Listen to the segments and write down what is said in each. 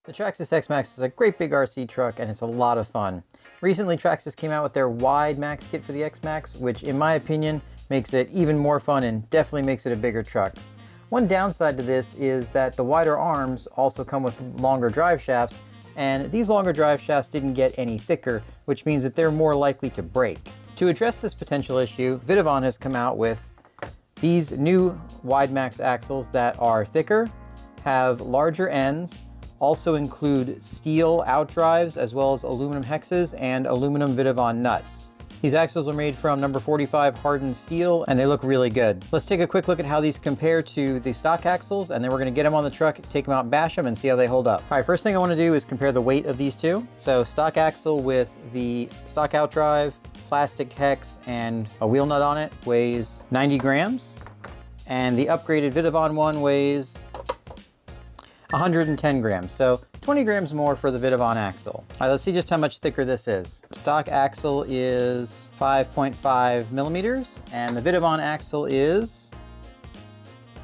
The Traxxas X-Maxx is a great big RC truck and it's a lot of fun. Recently, Traxxas came out with their WideMaxx kit for the X-Maxx, which in my opinion makes it even more fun and definitely makes it a bigger truck. One downside to this is that the wider arms also come with longer drive shafts, and these longer drive shafts didn't get any thicker, which means that they're more likely to break. To address this potential issue, Vitavon has come out with these new WideMaxx axles that are thicker, have larger ends, also include steel outdrives as well as aluminum hexes and aluminum Vitavon nuts. These axles are made from number 45 hardened steel and they look really good. Let's take a quick look at how these compare to the stock axles, and then we're gonna get them on the truck, take them out and bash them and see how they hold up. All right, first thing I wanna do is compare the weight of these two. So stock axle with the stock outdrive, plastic hex, and a wheel nut on it weighs 90 grams. And the upgraded Vitavon one weighs 110 grams, so 20 grams more for the Vitavon axle. All right, let's see just how much thicker this is. Stock axle is 5.5 millimeters, and the Vitavon axle is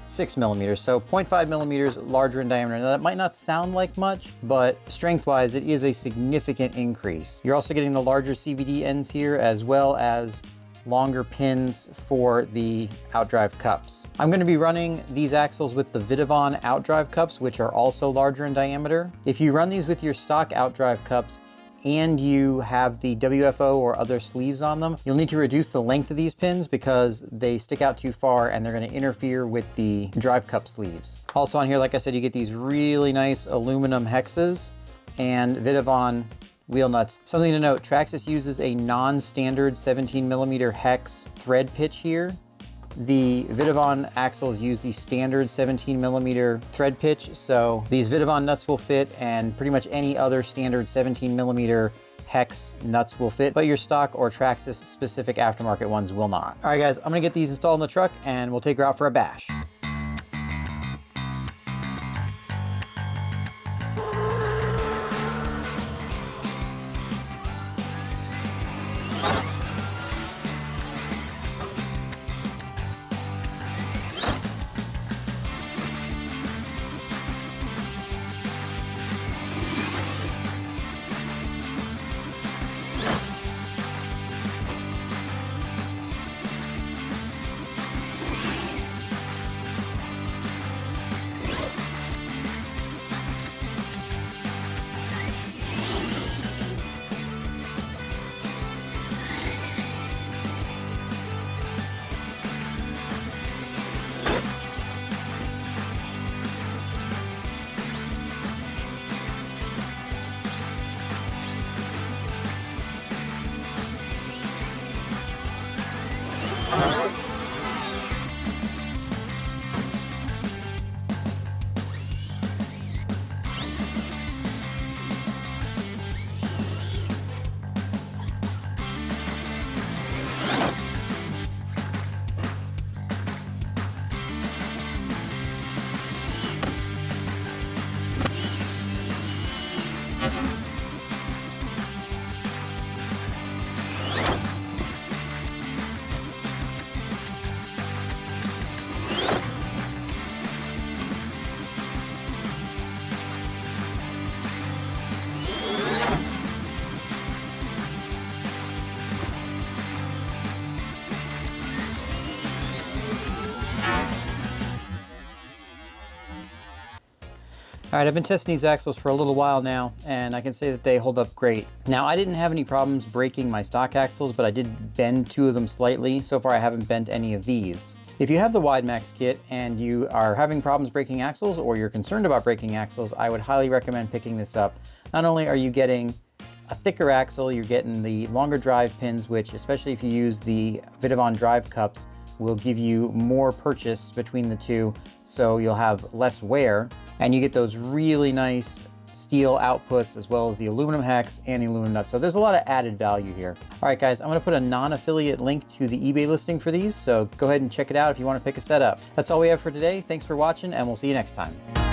6 millimeters, so 0.5 millimeters larger in diameter. Now that might not sound like much, but strength-wise, it is a significant increase. You're also getting the larger CVD ends here, as well as longer pins for the outdrive cups. I'm going to be running these axles with the Vitavon outdrive cups, which are also larger in diameter. If you run these with your stock outdrive cups and you have the WFO or other sleeves on them, you'll need to reduce the length of these pins because they stick out too far and they're going to interfere with the drive cup sleeves. Also on here, like I said, you get these really nice aluminum hexes and Vitavon wheel nuts. Something to note, Traxxas uses a non-standard 17 millimeter hex thread pitch here. The Vitavon axles use the standard 17 millimeter thread pitch, so these Vitavon nuts will fit and pretty much any other standard 17 millimeter hex nuts will fit, but your stock or Traxxas specific aftermarket ones will not. All right guys, I'm gonna get these installed in the truck and we'll take her out for a bash. All right, I've been testing these axles for a little while now, and I can say that they hold up great. Now, I didn't have any problems breaking my stock axles, but I did bend two of them slightly. So far, I haven't bent any of these. If you have the WideMaxx kit and you are having problems breaking axles or you're concerned about breaking axles, I would highly recommend picking this up. Not only are you getting a thicker axle, you're getting the longer drive pins, which, especially if you use the Vitavon drive cups, will give you more purchase between the two, so you'll have less wear. And you get those really nice steel outputs as well as the aluminum hex and the aluminum nuts. So there's a lot of added value here. All right guys, I'm gonna put a non-affiliate link to the eBay listing for these, so go ahead and check it out if you wanna pick a set up. That's all we have for today. Thanks for watching and we'll see you next time.